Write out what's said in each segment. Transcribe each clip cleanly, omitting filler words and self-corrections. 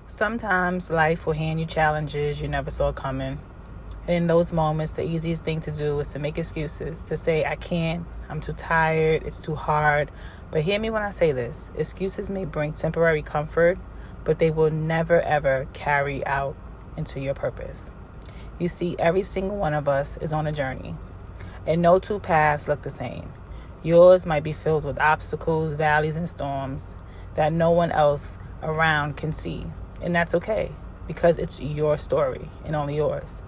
Sometimes life will hand you challenges you never saw coming. And in those moments, the easiest thing to do is to make excuses, to say, I can't, I'm too tired, it's too hard. But hear me when I say this. Excuses may bring temporary comfort, but they will never, ever carry out into your purpose. You see, every single one of us is on a journey, and no two paths look the same. Yours might be filled with obstacles, valleys, and storms that no one else around can see. And that's okay, because it's your story and only yours.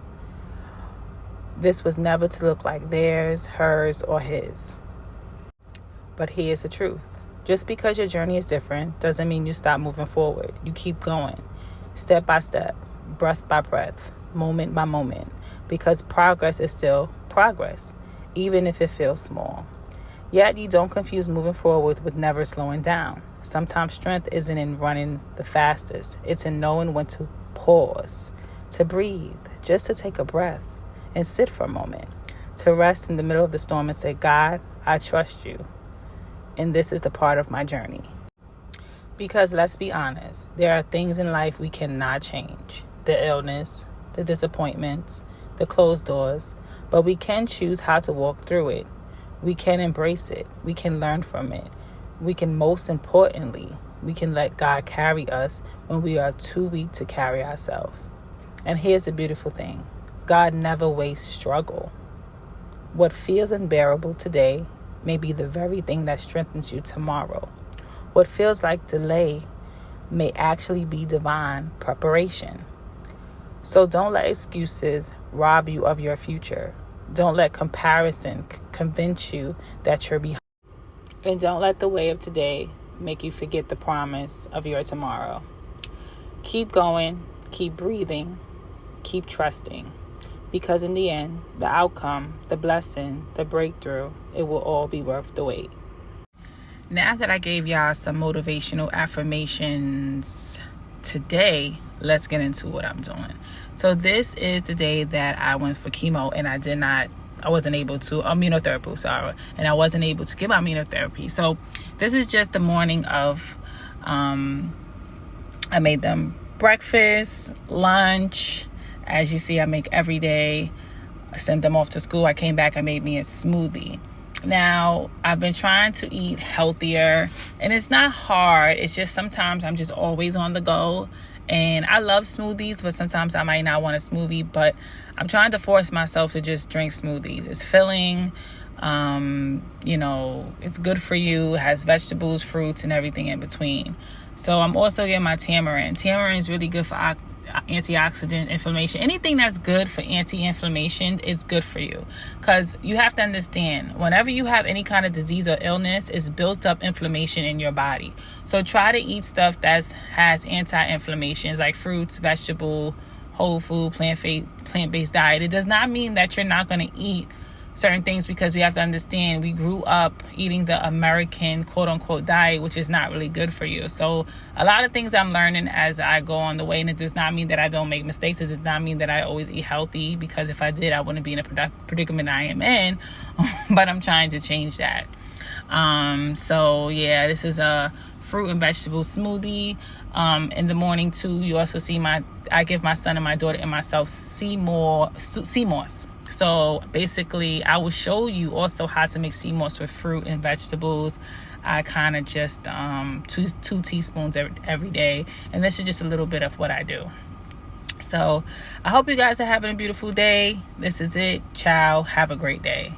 This was never to look like theirs, hers, or his. But here's the truth. Just because your journey is different doesn't mean you stop moving forward. You keep going, step by step, breath by breath, moment by moment, because progress is still progress, even if it feels small. Yet you don't confuse moving forward with never slowing down. Sometimes strength isn't in running the fastest. It's in knowing when to pause, to breathe, just to take a breath and sit for a moment, to rest in the middle of the storm and say, God, I trust you. And this is the part of my journey. Because let's be honest, there are things in life we cannot change. The illness, the disappointments, the closed doors. But we can choose how to walk through it. We can embrace it. We can learn from it. We can, most importantly, we can let God carry us when we are too weak to carry ourselves. And here's the beautiful thing. God never wastes struggle. What feels unbearable today may be the very thing that strengthens you tomorrow. What feels like delay may actually be divine preparation. So don't let excuses rob you of your future. Don't let comparison convince you that you're behind. And don't let the way of today make you forget the promise of your tomorrow. Keep going, keep breathing, keep trusting. Because in the end, the outcome, the blessing, the breakthrough, it will all be worth the wait. Now that I gave y'all some motivational affirmations today, let's get into what I'm doing. So this is the day that I went for chemo and I wasn't able to I wasn't able to give immunotherapy. So this is just the morning of, I made them breakfast, lunch. As you see, I make every day. I sent them off to school. I came back, I made me a smoothie. Now, I've been trying to eat healthier, and it's not hard. It's just sometimes I'm just always on the go. And I love smoothies, but sometimes I might not want a smoothie. But I'm trying to force myself to just drink smoothies. It's filling. It's good for you. It has vegetables, fruits, and everything in between. So I'm also getting my tamarind. Tamarind is really good for antioxidant, inflammation. Anything that's good for anti-inflammation is good for you, because you have to understand, whenever you have any kind of disease or illness, it's built up inflammation in your body. So try to eat stuff that has anti-inflammations, like fruits, vegetable, whole food, plant-based diet. It does not mean that you're not going to eat certain things, because we have to understand we grew up eating the American quote-unquote diet, which is not really good for you. So a lot of things I'm learning as I go on the way, and it does not mean that I don't make mistakes. It does not mean that I always eat healthy, because if I did, I wouldn't be in a predicament I am in. But I'm trying to change that. This is a fruit and vegetable smoothie. In the morning too, you also see I give my son and my daughter and myself sea moss. So basically, I will show you also how to make sea moss with fruit and vegetables. I kind of just 2 teaspoons every day. And this is just a little bit of what I do. So I hope you guys are having a beautiful day. This is it. Ciao. Have a great day.